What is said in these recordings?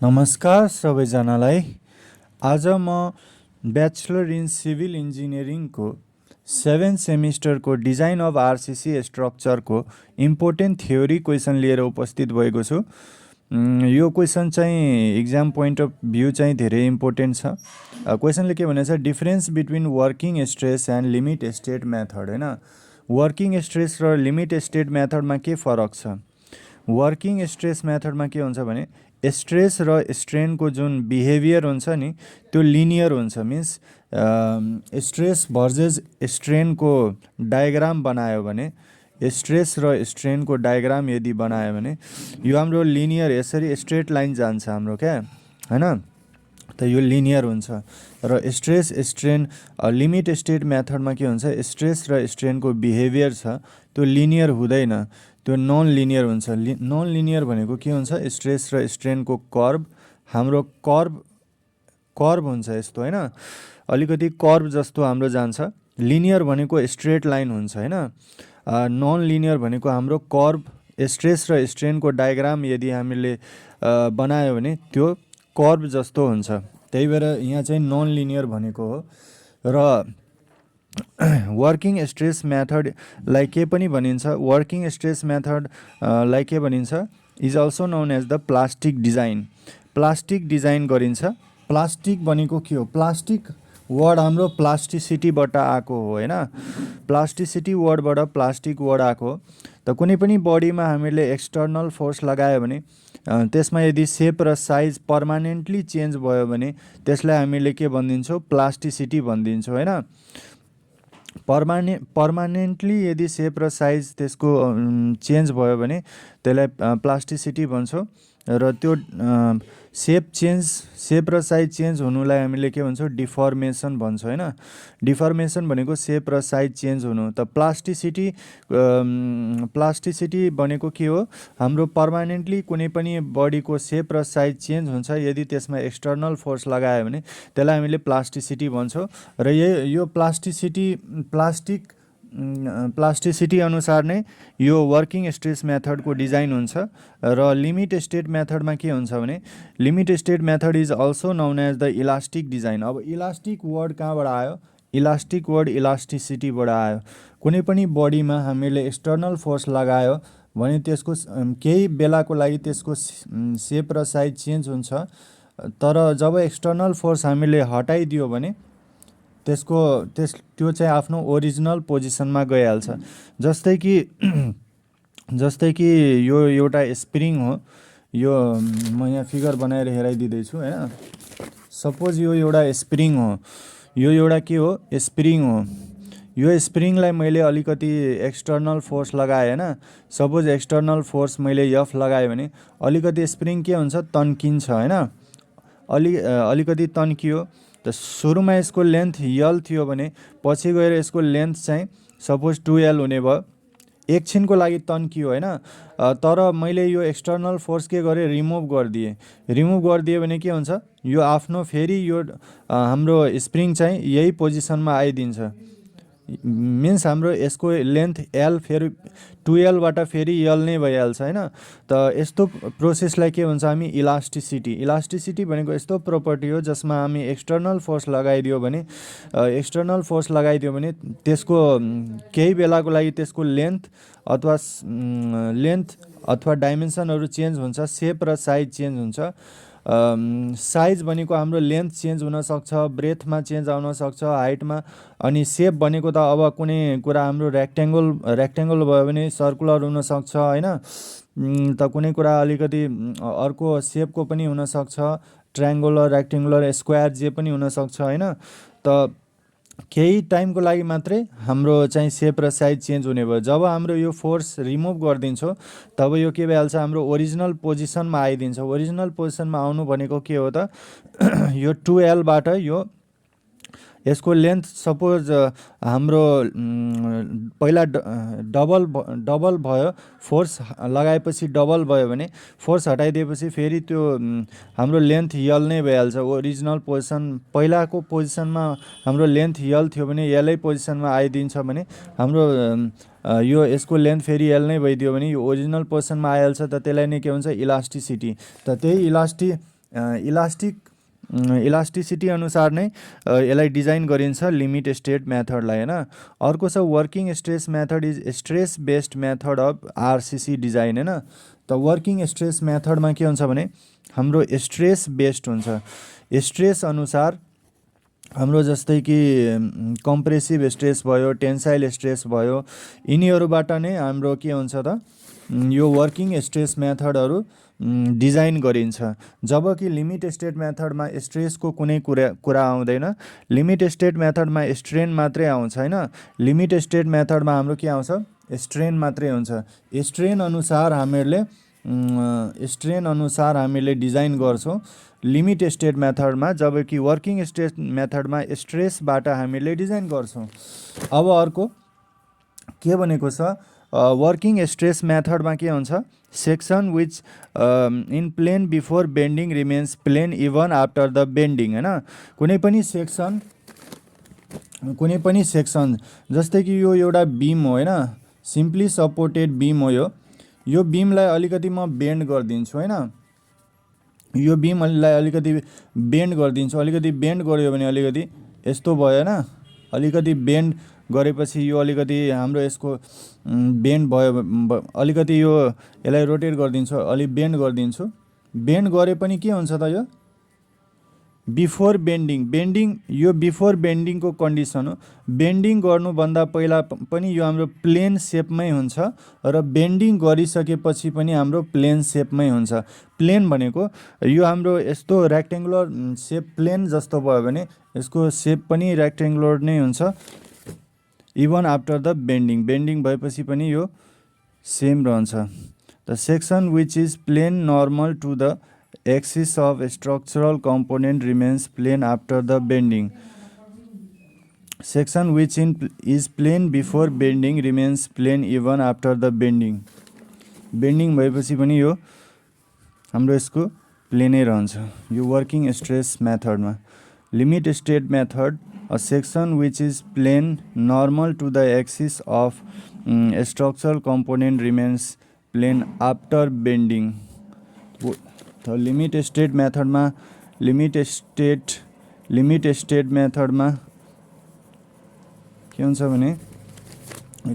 नमस्कार सबैजनालाई। आज म ब्याचलर इन सिभिल इन्जिनियरिङको 7 सेमिस्टरको डिजाइन अफ आरसिसी स्ट्रक्चरको इम्पोर्टेन्ट थ्योरी क्वेसन लिएर उपस्थित भएको छु। यो क्वेसन चाहिँ इक्जाम पोइन्ट अफ भ्यू चाहिँ धेरै इम्पोर्टेन्ट छ। क्वेसनले के भनेको छ, difference between working stress and limit state method. होइन, वर्किङ स्ट्रेस र लिमिट स्टेट मेथडमा के फरक छ? वर्किङ स्ट्रेस मेथडमा के हुन्छ भने स्ट्रेस र स्ट्रेनको जुन बिहेभियर हुन्छ नि त्यो लिनियर हुन्छ। मिन्स स्ट्रेस भर्सेस स्ट्रेनको डायग्राम बनायो भने, स्ट्रेस र स्ट्रेनको डायग्राम यदि बनायो भने यो हाम्रो लिनियर यसरी स्ट्रेट लाइन जान्छ हाम्रो, क्या होइन, त यो लिनियर हुन्छ। र स्ट्रेस स्ट्रेन लिमिट स्टेट मेथडमा के हुन्छ, स्ट्रेस र स्ट्रेनको बिहेभियर छ त्यो लिनियर हुँदैन, त्यो नन लिनियर हुन्छ। नन लिनियर भनेको के हुन्छ, स्ट्रेस र स्ट्रेनको कर्भ हाम्रो कर्भ हुन्छ यस्तो, होइन, अलिकति कर्भ जस्तो हाम्रो जान्छ। लिनियर भनेको स्ट्रेट लाइन हुन्छ, होइन। नन लिनियर भनेको हाम्रो कर्भ, स्ट्रेस र स्ट्रेनको डायग्राम यदि हामीले बनायो भने त्यो कर्भ जस्तो हुन्छ। त्यही भएर यहाँ चाहिँ नन लिनियर भनेको हो। र वर्किङ स्ट्रेस मेथडलाई के पनि भनिन्छ, वर्किङ स्ट्रेस मेथडलाई के भनिन्छ, is also known as the plastic design. Plastic design गरिन्छ। प्लास्टिक भनेको के हो? प्लास्टिक वर्ड हाम्रो प्लास्टिसिटीबाट आएको हो, होइन। प्लास्टिसिटी वर्डबाट प्लास्टिक वर्ड आएको हो। त कुनै पनि बडीमा हामीले एक्सटर्नल फोर्स लगायो भने त्यसमा यदि सेप र साइज पर्मानेन्टली चेन्ज भयो भने त्यसलाई हामीले के भनिदिन्छौँ, प्लास्टिसिटी भनिदिन्छौँ, होइन। पर्मानेन्टली यदि सेप र साइज त्यसको चेन्ज भयो भने त्यसलाई प्लास्टिसिटी भन्छौँ। र त्यो सेप र साइज चेन्ज हुनुलाई हामीले के भन्छौँ, डिफर्मेसन भन्छौँ, होइन। डिफर्मेसन भनेको सेप र साइज चेन्ज हुनु। त प्लास्टिसिटी भनेको के हो, हाम्रो पर्मानेन्टली कुनै पनि बडीको सेप र साइज चेन्ज हुन्छ यदि त्यसमा एक्सटर्नल फोर्स लगायो भने त्यसलाई हामीले प्लास्टिसिटी भन्छौँ। र यो प्लास्टिसिटी अनुसार नै यो वर्किङ स्ट्रेस मेथडको डिजाइन हुन्छ। र लिमिट स्टेट मेथडमा के हुन्छ भने, limit state method is also known as the elastic design. अब इलास्टिक वर्ड कहाँबाट आयो? इलास्टिक वर्ड इलास्टिसिटीबाट आयो। कुनै पनि बडीमा हामीले एक्सटर्नल फोर्स लगायो भने त्यसको केही बेलाको लागि त्यसको सेप र साइज चेन्ज हुन्छ। तर जब एक्सटर्नल फोर्स हामीले हटाइदियो भने त्यो चाहिँ आफ्नो ओरिजिनल पोजिसनमा गइहाल्छ। जस्तै कि यो एउटा स्प्रिङ हो। यो म यहाँ फिगर बनाएर हेराइदिँदैछु, होइन। सपोज यो एउटा स्प्रिङ हो, यो एउटा के हो, स्प्रिङ हो। यो स्प्रिङलाई मैले अलिकति एक्सटर्नल फोर्स लगाएँ, होइन। सपोज एक्सटर्नल फोर्स मैले एफ लगाएँ भने अलिकति स्प्रिङ के हुन्छ, तन्किन्छ, होइन। अलिकति तन्कियो। त सुरुमा यसको लेन्थ यल थियो भने पछि गएर यसको लेन्थ चाहिँ सपोज 2L हुने भयो। एकछिनको लागि तन्कियो, होइन। तर मैले यो एक्सटर्नल फोर्स के गरेँ, रिमुभ गरिदिएँ भने के हुन्छ, यो आफ्नो फेरि यो हाम्रो स्प्रिङ चाहिँ यही पोजिसनमा आइदिन्छ। मिन्स हाम्रो यसको लेन्थ एल फेरि 2Lबाट फेरि यल नै भइहाल्छ, होइन। त यस्तो प्रोसेसलाई के भन्छ हामी, इलास्टिसिटी। इलास्टिसिटी भनेको यस्तो प्रपर्टी हो जसमा हामी एक्सटर्नल फोर्स लगाइदियो भने त्यसको केही बेलाको लागि त्यसको लेन्थ अथवा डाइमेन्सनहरू चेन्ज हुन्छ, सेप र साइज चेन्ज हुन्छ। साइज भनेको हाम्रो लेन्थ चेन्ज हुनसक्छ, ब्रेथमा चेन्ज आउन सक्छ, हाइटमा। अनि सेप भनेको त अब कुनै कुरा हाम्रो रेक्ट्याङ्गल भयो भने सर्कुलर हुनसक्छ, होइन। त कुनै कुरा अलिकति अर्को सेपको पनि हुनसक्छ, ट्रायङ्गुलर, रेक्ट्याङ्गुलर, स्क्वायर जे पनि हुनसक्छ, होइन। त केही टाइमको लागि मात्रै हाम्रो चाहिँ सेप र साइज चेन्ज हुने भयो। जब हाम्रो यो फोर्स रिमुभ गरिदिन्छौँ तब यो के भइहाल्छ, हाम्रो ओरिजिनल पोजिसनमा आइदिन्छ। ओरिजिनल पोजिसनमा आउनु भनेको के हो त, यो 2Lबाट यसको लेन्थ सपोज हाम्रो पहिला डबल भयो, फोर्स लगाएपछि डबल भयो भने फोर्स हटाइदिएपछि फेरि त्यो हाम्रो लेन्थ यल नै भइहाल्छ। ओरिजिनल पोजिसन पहिलाको पोजिसनमा हाम्रो लेन्थ यल थियो भने यलै पोजिसनमा आइदिन्छ भने हाम्रो यो यसको लेन्थ फेरि यल नै भइदियो भने यो ओरिजिनल पोजिसनमा आइहाल्छ। त त्यसलाई नै के भन्छ, इलास्टिसिटी। त त्यही इलास्टिसिटी अनुसार नै यसलाई डिजाइन गरिन्छ लिमिट स्टेट मेथडलाई हैन। अर्को छ working stress method is stress based method of RCC design हैन। त वर्किङ स्ट्रेस मेथडमा के हुन्छ भने हाम्रो स्ट्रेस बेस्ड हुन्छ। स्ट्रेस अनुसार हाम्रो जस्तै कि कम्प्रेसिभ स्ट्रेस भयो, टेन्साइल स्ट्रेस भयो, यिनीहरूबाट नै हाम्रो के हुन्छ त यो वर्किङ स्ट्रेस मेथडहरू डिजाइन गरिन्छ। जबकि लिमिट स्टेट मेथडमा स्ट्रेसको कुनै कुरा आउँदैन। लिमिट स्टेट मेथडमा स्ट्रेन मात्रै आउँछ हैन। लिमिट स्टेट मेथडमा हाम्रो के आउँछ स्ट्रेन मात्रै हुन्छ। स्ट्रेन अनुसार हामीले डिजाइन गर्छौँ लिमिट स्टेट मेथडमा, जबकि वर्किङ स्ट्रेस मेथडमा स्ट्रेसबाट हामीले डिजाइन गर्छौँ। अब अर्को के भनेको छ वर्किङ स्ट्रेस मेथडमा के हुन्छ section which in plane before bending remains plane even after the bending हैन। कुनै पनि सेक्सन जस्तै कि यो एउटा बीम हो हैन, सिम्पली सपोर्टेड बीम हो। यो बीमलाई अलिकति म बेन्ड गरिदिन्छु हैन। यो बीमलाई अलिकति बेन्ड गरिदिन्छु। अलिकति बेन्ड गर्यो भने अलिकति यस्तो भयो हैन। अलिकति बेन्ड गरेपछि यो अलिकति हाम्रो यसको बेन्ड भयो। अलिकति यो यसलाई रोटेट गरिदिन्छु, अलि बेन्ड गरिदिन्छु। बेन्ड गरे पनि के हुन्छ त यो बिफोर बेन्डिङ यो बिफोर बेन्डिङको कन्डिसन हो। बेन्डिङ गर्नुभन्दा पहिला पनि यो हाम्रो प्लेन सेपमै हुन्छ र बेन्डिङ गरिसकेपछि पनि हाम्रो प्लेन सेपमै हुन्छ। प्लेन भनेको यो हाम्रो यस्तो रेक्टेङ्गुलर सेप प्लेन जस्तो भयो भने यसको सेप पनि रेक्टेङ्गुलर नै हुन्छ इभन आफ्टर द बेन्डिङ भएपछि पनि यो सेम रहन्छ। The section which is plane normal to the axis of structural component remains plane after the bending. Section which is plane before bending remains plane even after the bending. Bending भएपछि पनि यो हाम्रो यसको प्लेनै रहन्छ यो working stress मेथडमा। Limit state method a section which is plane normal to the axis of structural component remains plane after bending. तो लिमिट स्टेट मेथडमा के हुन्छ भने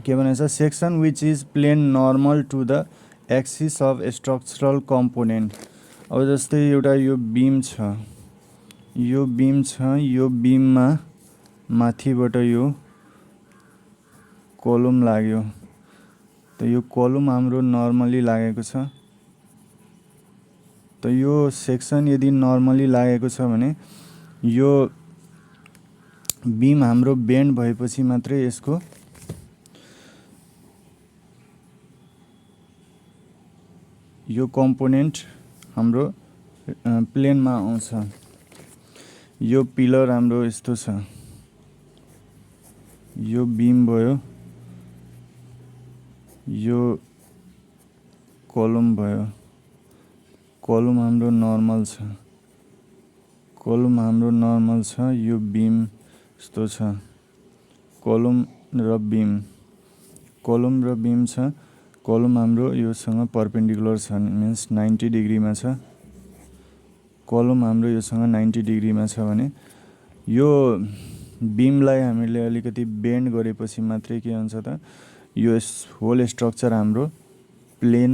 के भन्छ section which is plane normal to the axis of structural component. अब जस्तै एउटा यो बीम छ, यो बीममा माथिबाट यो कलम लाग्यो। त यो कलम हाम्रो नर्मली लागेको छ। त यो सेक्सन यदि नर्मली लागेको छ भने यो बीम हाम्रो बेन्ड भएपछि मात्रै यसको यो कम्पोनेन्ट हाम्रो प्लेनमा आउँछ। यो पिलर हाम्रो यस्तो छ, यो बीम भयो, यो कलम भयो। कलम हाम्रो नर्मल छ, यो बीम यस्तो छ। कलम र बीम छ। कलम हाम्रो योसँग परपेन्डिकुलर छ मिन्स 90 डिग्रीमा छ। कलम हाम्रो योसँग 90 डिग्रीमा छ भने यो बीमलाई हामीले अलिकति बेन्ड गरेपछि मात्रै के हुन्छ त यो होल स्ट्रक्चर हाम्रो प्लेन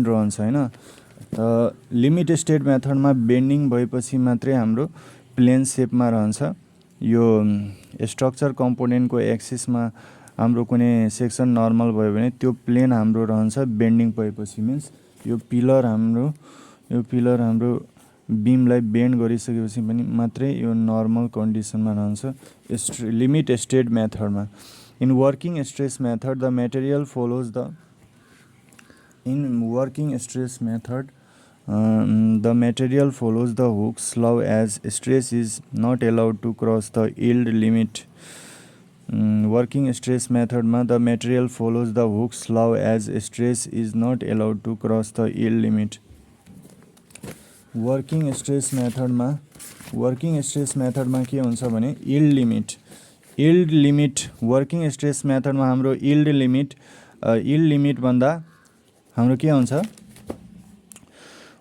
रहन्छ हैन। लिमिट स्टेट मेथडमा बेन्डिङ भएपछि मात्रै हाम्रो प्लेन सेपमा रहन्छ। यो स्ट्रक्चर कम्पोनेन्टको एक्सिसमा हाम्रो कुनै सेक्सन नर्मल भयो भने त्यो प्लेन हाम्रो रहन्छ बेन्डिङ भएपछि मिन्स यो पिलर हाम्रो बीमलाई बेन्ड गरिसकेपछि पनि मात्रै यो नर्मल कन्डिसनमा रहन्छ लिमिट स्टेट मेथडमा। In working stress method the material follows the Hooke's law as stress is not allowed to cross the yield limit. Working stress method ma the material follows the Hooke's law as stress is not allowed to cross the yield limit. Working stress method ma के हुन्छ भने yield limit working stress मेथडमा हाम्रो yield limit भन्दा हाम्रो के हुन्छ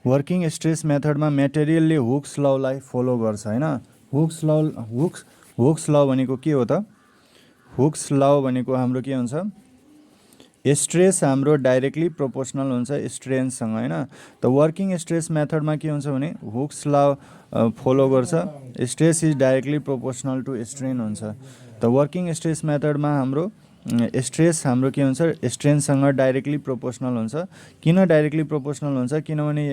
working stress मेथडमा मेटेरियलले hooks ललाई follow गर्छ हैन। हुक्स ल भनेको के हो त? हुक्स ल भनेको हाम्रो के हुन्छ, स्ट्रेस हाम्रो डाइरेक्टली प्रोपोर्सनल हुन्छ स्ट्रेनसँग हैन। त वर्किङ स्ट्रेस मेथडमा के हुन्छ भने हुक्स ल फलो गर्छ, stress is directly proportional to strain हुन्छ। त वर्किङ स्ट्रेस मेथडमा हाम्रो स्ट्रेस हाम्रो के हुन्छ, स्ट्रेनसँग डाइरेक्टली प्रोपोर्सनल हुन्छ। किन डाइरेक्टली प्रोपोर्सनल हुन्छ? किनभने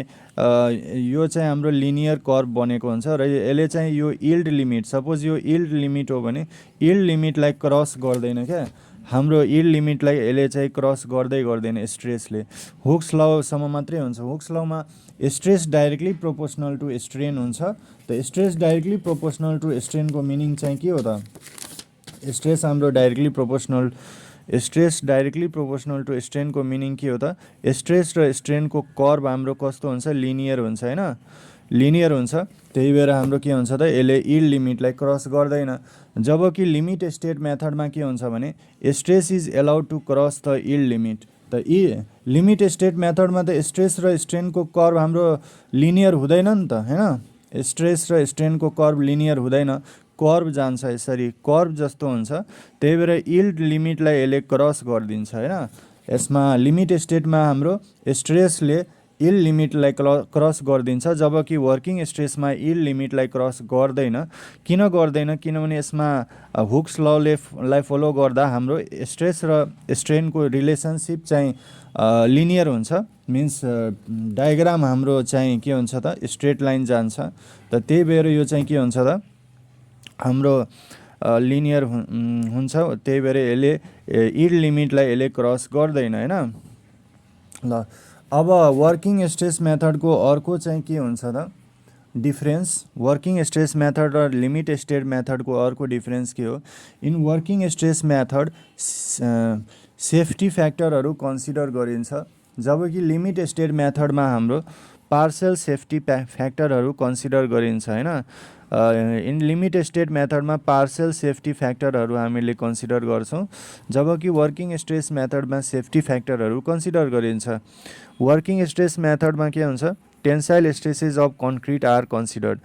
यो चाहिँ हाम्रो लिनियर कर्भ बनेको हुन्छ र यसले चाहिँ यो यील्ड लिमिट, सपोज यो यील्ड लिमिट हो भने यील्ड लिमिटलाई क्रस गर्दैन क्या, हाम्रो यील्ड लिमिटलाई यसले चाहिँ क्रस गर्दैन स्ट्रेसले। हुक्स लसम्म मात्रै हुन्छ। हुक्स लमा stress directly proportional to strain हुन्छ। त स्ट्रेस डाइरेक्टली प्रोपोर्सनल टु स्ट्रेनको मिनिङ चाहिँ के हो त? स्ट्रेस हाम्रो डाइरेक्टली प्रोपोर्सनल टु स्ट्रेनको मिनिङ के हो त? स्ट्रेस र स्ट्रेनको कर्भ हाम्रो कस्तो हुन्छ, लिनियर हुन्छ हैन, लिनियर हुन्छ। त्यही भएर हाम्रो के हुन्छ त, यसले यील्ड लिमिटलाई क्रस गर्दैन। जबकि लिमिट स्टेट मेथडमा के हुन्छ भने stress is allowed to cross the yield limit. त लिमिट स्टेट मेथडमा त स्ट्रेस र स्ट्रेनको कर्भ हाम्रो लिनियर हुँदैन नि त हैन। स्ट्रेस र स्ट्रेनको कर्भ लिनियर हुँदैन, कर्भ जान्छ यसरी, कर्भ जस्तो हुन्छ। त्यही भएर यील्ड लिमिटलाई यसले क्रस गरिदिन्छ हैन। यसमा लिमिट स्टेटमा हाम्रो स्ट्रेसले यील्ड लिमिटलाई क्रस गरिदिन्छ, जबकि वर्किङ स्ट्रेसमा यील्ड लिमिटलाई क्रस गर्दैन। किन गर्दैन? किनभने यसमा हुक्स ललाई फलो गर्दा हाम्रो स्ट्रेस र स्ट्रेनको रिलेसनसिप चाहिँ लिनियर हुन्छ, मिन्स डायग्राम हाम्रो चाहिँ के हुन्छ त, स्ट्रेट लाइन जान्छ। त त्यही भएर यो चाहिँ के हुन्छ त, हाम्रो लिनियर हुन्छ। त्यही भएर यसले यील्ड लिमिटलाई यसले क्रस गर्दैन हैन। ल अब वर्किङ स्ट्रेस मेथडको अर्को चाहिँ के हुन्छ त, डिफरेन्स। वर्किङ स्ट्रेस मेथड र लिमिट स्टेट मेथडको अर्को डिफरेन्स के हो? In working stress method safety फ्याक्टरहरू कन्सिडर गरिन्छ, जबकि लिमिट स्टेट मेथडमा हाम्रो पार्सल सेफ्टी फ्याक्टरहरू कन्सिडर गरिन्छ हैन। इन लिमिट स्टेट मेथडमा पार्सल सेफ्टी फ्याक्टरहरू हामीले कन्सिडर गर्छौँ, जबकि वर्किङ स्ट्रेस मेथडमा सेफ्टी फ्याक्टरहरू कन्सिडर गरिन्छ। वर्किङ स्ट्रेस मेथडमा के हुन्छ, tensile stresses of concrete are considered.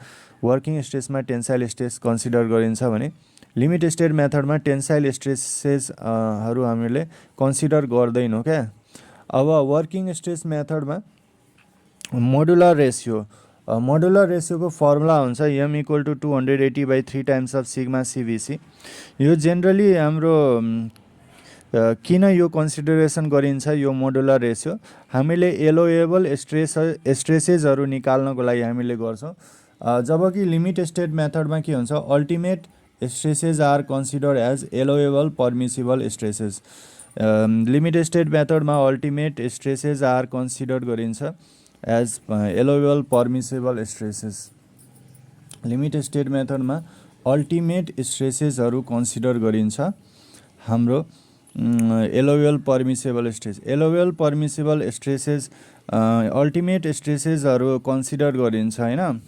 वर्किङ स्ट्रेसमा टेन्साइल स्ट्रेस कन्सिडर गरिन्छ भने लिमिट स्टेट मेथडमा टेन्साइल स्ट्रेसेसहरू हामीले कन्सिडर गर्दैनौँ क्या। अब वर्किङ स्ट्रेस मेथडमा मोडुलर रेसियोको फर्मुला हुन्छ m equal to 280/3 times of sigma CVC। यो जेनरली हाम्रो किन यो कन्सिडरेसन गरिन्छ यो मोडुलर रेसियो? हामीले एलोएबल स्ट्रेसेसहरू निकाल्नको लागि हामीले गर्छौँ, जबकि लिमिट स्टेट मेथडमा के हुन्छ, ultimate stresses are consider as allowable permissible stresses. Limit state मेथडमा अल्टिमेट स्ट्रेसेस आर कन्सिडर गरिन्छ as allowable permissible stresses. Limit state मेथडमा अल्टिमेट स्ट्रेसेसहरू कन्सिडर गरिन्छ हाम्रो allowable permissible stress. Allowable permissible stresses ultimate स्ट्रेसेसहरू कन्सिडर गरिन्छ हैन।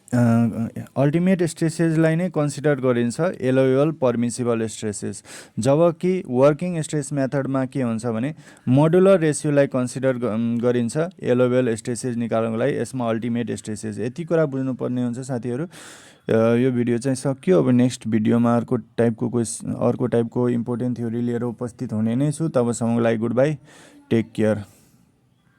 अल्टिमेट स्ट्रेसेसलाई नै कन्सिडर गरिन्छ एलोएबल पर्मिसिबल स्ट्रेसेस, जबकि वर्किङ स्ट्रेस मेथडमा के हुन्छ भने मोडुलर रेसियोलाई कन्सिडर गरिन्छ एलोएबल स्ट्रेसेस निकाल्नको लागि। यसमा अल्टिमेट स्ट्रेसेस, यति कुरा बुझ्नुपर्ने हुन्छ साथीहरू। यो भिडियो चाहिँ सकियो। अब नेक्स्ट भिडियोमा अर्को टाइपको इम्पोर्टेन्ट थ्योरी लिएर उपस्थित हुने नै छु। तबसम्मको लागि गुड बाई, टेक केयर।